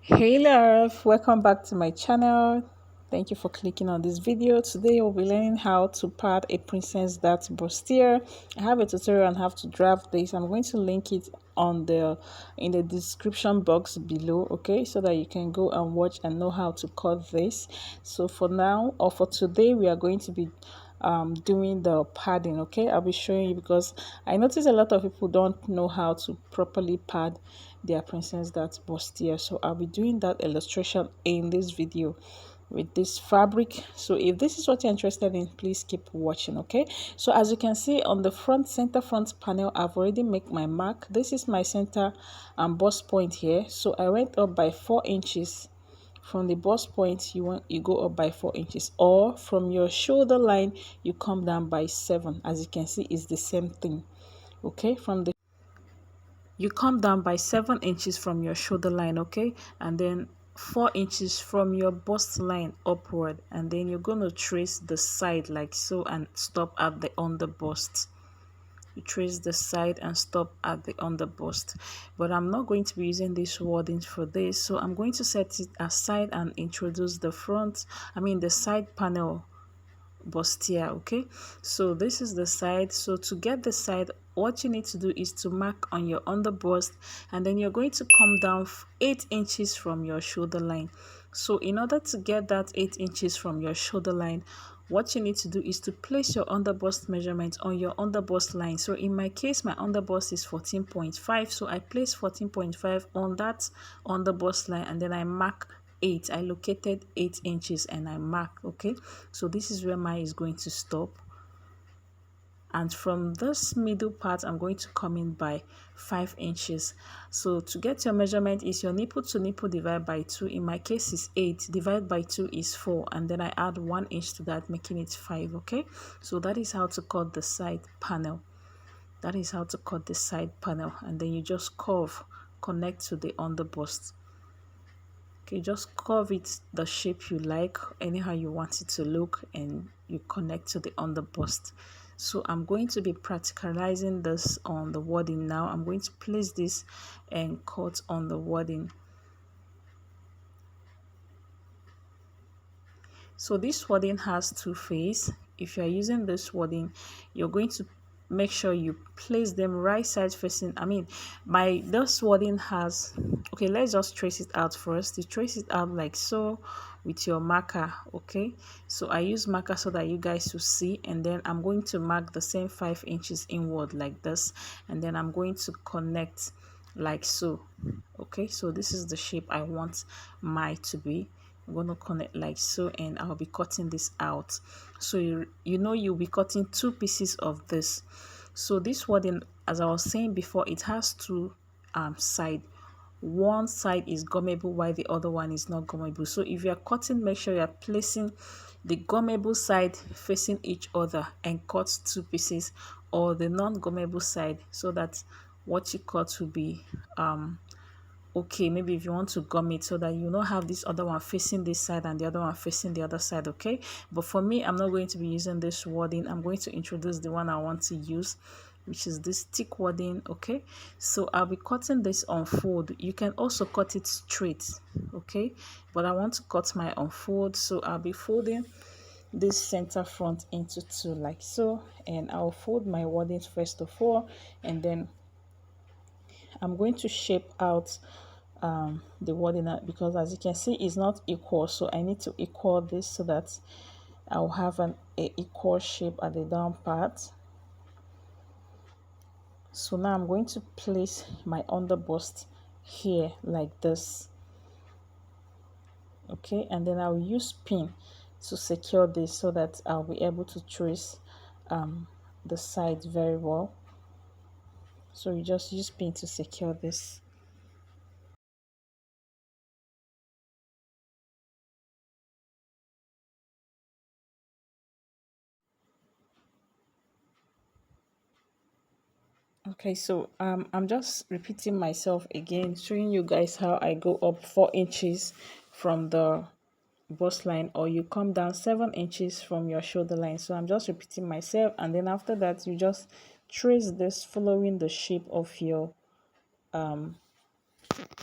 Hey love, welcome back to my channel. Thank you for clicking on this video. Today we'll be learning how to pad a princess dart bustier. I have a tutorial on how to draft this. I'm going to link it on the in the description box below, okay, so that you can go and watch and know how to cut this. So for now, or for today, we are going to be doing the padding. Okay, I'll be showing you because I notice a lot of people don't know how to properly pad their princess dart bustier. So I'll be doing that illustration in this video with this fabric. So if this is what you're interested in, please keep watching. Okay, so as you can see on the center front panel, I've already made my mark. This is my center bust point here. So I went up by 4 inches. From the bust point, you go up by 4 inches, or from your shoulder line you come down by 7. As you can see, it's the same thing. Okay, from the you come down by 7 inches from your shoulder line, okay, and then 4 inches from your bust line upward, and then you're going to trace the side like so and stop at the under bust. You trace the side and stop at the under bust, but I'm not going to be using this wording for this, so I'm going to set it aside and introduce the side panel bustier. Okay, so this is the side. So to get the side, what you need to do is to mark on your under bust, and then you're going to come down 8 inches from your shoulder line. So in order to get that 8 inches from your shoulder line, what you need to do is to place your under bust measurement on your under bust line. So in my case, my under bust is 14.5, so I place 14.5 on that under bust line, and then I mark 8. I located 8 inches and I mark. Okay, so this is where mine is going to stop, and from this middle part I'm going to come in by 5 inches. So to get your measurement is your nipple to nipple divide by 2. In my case is 8, divide by 2 is 4, and then I add 1 inch to that, making it 5. Okay, so that is how to cut the side panel. That is how to cut the side panel, and then you just curve, connect to the under bust. Okay, just curve it the shape you like, anyhow you want it to look, and you connect to the under bust. So I'm going to be practicalizing this on the wording now. I'm going to place this and cut on the wording. So this wording has two faces. If you are using this wording, you're going to make sure you place them right side facing. This wording has, okay, let's just trace it out first. You trace it out like so with your marker. Okay, so I use marker so that you guys will see, and then I'm going to mark the same 5 inches inward like this, and then I'm going to connect like so. Okay, so this is the shape I want my to be. I'm going to connect like so, and I'll be cutting this out. So you'll be cutting 2 pieces of this. So this wording, as I was saying before, it has two side. One side is gummable while the other one is not gummable. So if you're cutting, make sure you're placing the gummable side facing each other and cut 2 pieces, or the non-gummable side, so that what you cut will be okay. Maybe if you want to gum it so that you don't have this other one facing this side and the other one facing the other side. Okay, but for me, I'm not going to be using this wording. I'm going to introduce the one I want to use, which is this thick wording. Okay, so I'll be cutting this on fold. You can also cut it straight, okay, but I want to cut my on fold, so I'll be folding this center front into 2 like so, and I'll fold my wording first of all, and then I'm going to shape out the wording out, because as you can see it's not equal, so I need to equal this so that I'll have a equal shape at the down part. So now I'm going to place my under bust here like this. Okay, and then I'll use pin to secure this so that I'll be able to trace the sides very well. So you just use pin to secure this. Okay, so I'm just repeating myself again, showing you guys how I go up 4 inches from the bust line, or you come down 7 inches from your shoulder line. So I'm just repeating myself, and then after that you just trace this following the shape of your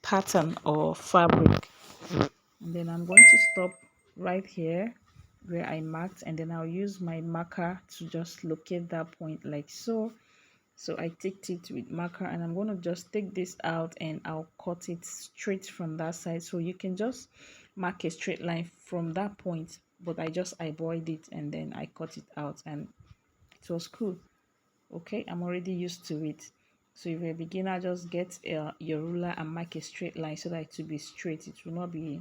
pattern or fabric. And then I'm going to stop right here where I marked, and then I'll use my marker to just locate that point like so. So I ticked it with marker, and I'm going to just take this out and I'll cut it straight from that side. So you can just mark a straight line from that point, but I just eyeballed it and then I cut it out, and it was cool. Okay, I'm already used to it. So if you're a beginner, just get your ruler and mark a straight line so that it will be straight. It will not be,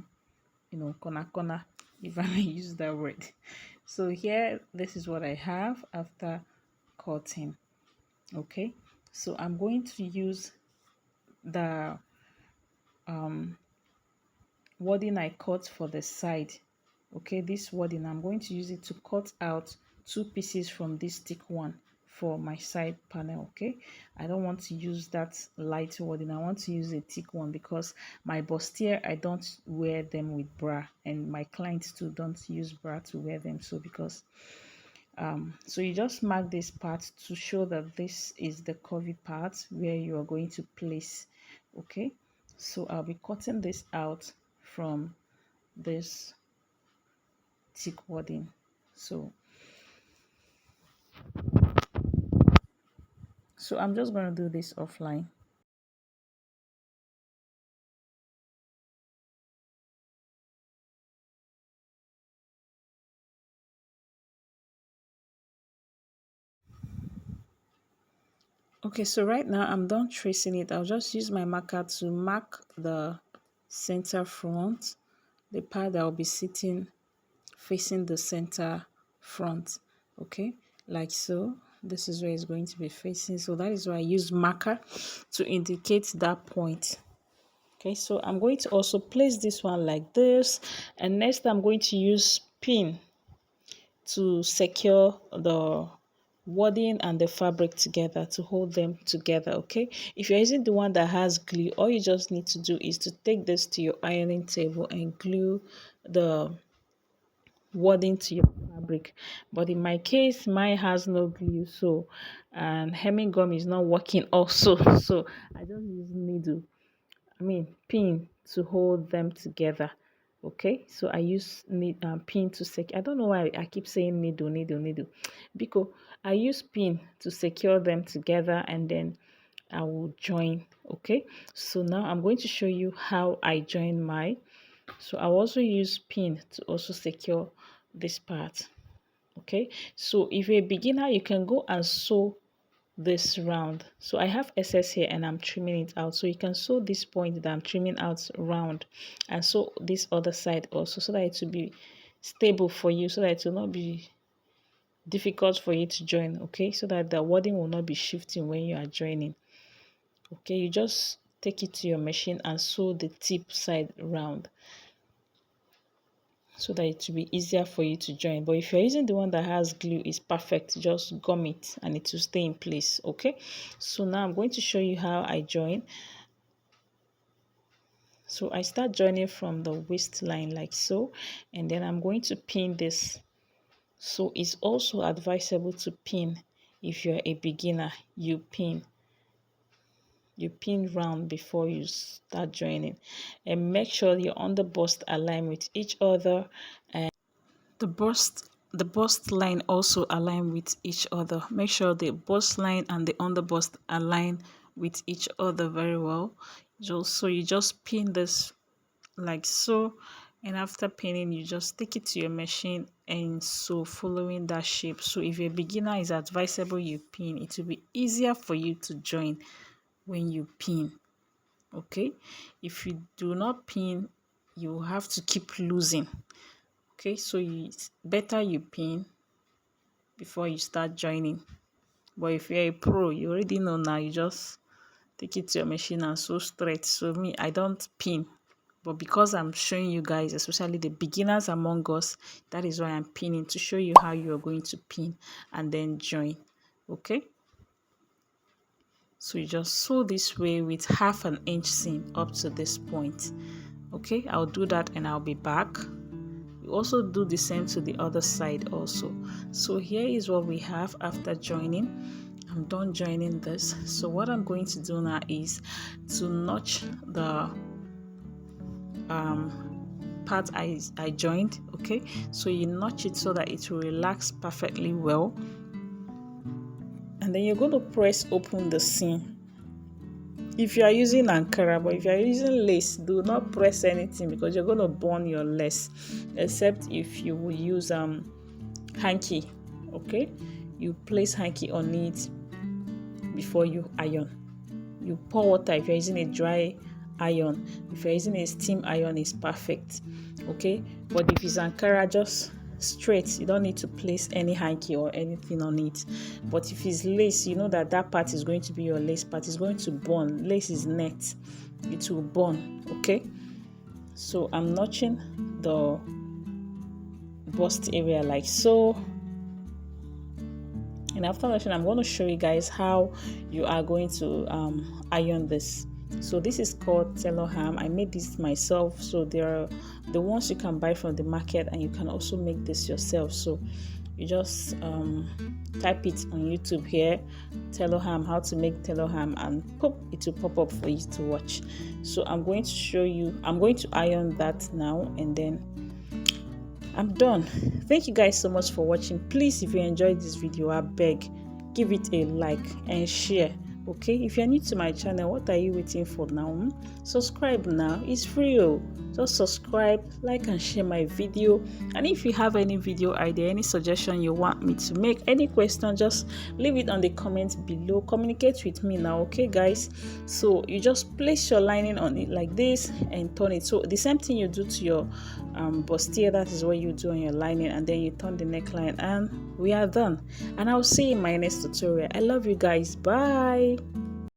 corner, if I may use that word. So here, this is what I have after cutting. Okay, so I'm going to use the wording I cut for the side. Okay, this wording, I'm going to use it to cut out 2 pieces from this thick one for my side panel. Okay, I don't want to use that light wording. I want to use a thick one because my bustier, I don't wear them with bra, and my clients too don't use bra to wear them. So because so you just mark this part to show that this is the curvy part where you are going to place. Okay, so I'll be cutting this out from this thick wording. So I'm just going to do this offline. Okay, so right now I'm done tracing it. I'll just use my marker to mark the center front, the part that will be sitting facing the center front. Okay, like so. This is where it's going to be facing. So that is why I use marker to indicate that point. Okay, so I'm going to also place this one like this, and next I'm going to use pin to secure the wording and the fabric together, to hold them together. Okay, if you're using the one that has glue, all you just need to do is to take this to your ironing table and glue the wording to your fabric. But in my case, mine has no glue, so and hemming gum is not working also. So I just use needle, pin, to hold them together. Okay, so I use pin to secure. I don't know why I keep saying needle because I use pin to secure them together, and then I will join. Okay, so now I'm going to show you how I join mine. So I also use pin to also secure this part. Okay, so if you're a beginner, you can go and sew this round. So I have excess here and I'm trimming it out, so you can sew this point that I'm trimming out round, and sew this other side also, so that it will be stable for you, so that it will not be difficult for you to join. Okay, so that the wording will not be shifting when you are joining. Okay, you just take it to your machine and sew the tip side round, so that it will be easier for you to join. But if you're using the one that has glue, it's perfect. Just gum it and it will stay in place. Okay, so now I'm going to show you how I join. So I start joining from the waistline like so, and then I'm going to pin this. So it's also advisable to pin. If you're a beginner, you pin round before you start joining, and make sure your underbust align with each other, and the bust line also align with each other. Make sure the bust line and the underbust align with each other very well. So you just pin this like so, and after pinning, you just take it to your machine and sew following that shape. So if you're a beginner, it's advisable you pin. It will be easier for you to join when you pin. Okay, if you do not pin, you have to keep losing. Okay, so it's better you pin before you start joining. But if you're a pro, you already know now, you just take it to your machine and sew straight. So me, I don't pin, but because I'm showing you guys, especially the beginners among us, that is why I'm pinning, to show you how you are going to pin and then join. Okay, so you just sew this way with 1/2 inch seam up to this point. Okay, I'll do that and I'll be back. You also do the same to the other side also. So here is what we have after joining. I'm I'm done joining this. So what I'm going to do now is to notch the part I joined. Okay, so you notch it so that it will relax perfectly well, and then you're going to press open the seam. If you are using Ankara, but if you are using lace, do not press anything because you're going to burn your lace, except if you will use hanky. Okay, you place hanky on it before you iron. You pour water. If you're using a dry iron, if you're using a steam iron, is perfect. Okay, but if it's Ankara, just straight, you don't need to place any hanky or anything on it. But if it's lace, you know that part is going to be your lace part. It's going to burn. Lace is net, it will burn. Okay, so I'm notching the bust area like so, and after notching, I'm going to show you guys how you are going to iron this. So this is called tailor ham. I made this myself. So there are the ones you can buy from the market, and you can also make this yourself. So you just type it on YouTube here, tailor ham, how to make tailor ham, and pop, it will pop up for you to watch. So I'm going to show you. I'm going to iron that now, and then I'm done. Thank you guys so much for watching. Please, if you enjoyed this video, I beg, give it a like and share. Okay, if you're new to my channel, what are you waiting for now? Subscribe now, it's free. Just subscribe, like and share my video. And if you have any video idea, any suggestion you want me to make, any question, just leave it on the comments below. Communicate with me now, okay guys? So you just place your lining on it like this and turn it. So the same thing you do to your bustier, that is what you do on your lining, and then you turn the neckline, and we are done. And I'll see you in my next tutorial. I love you guys. Bye.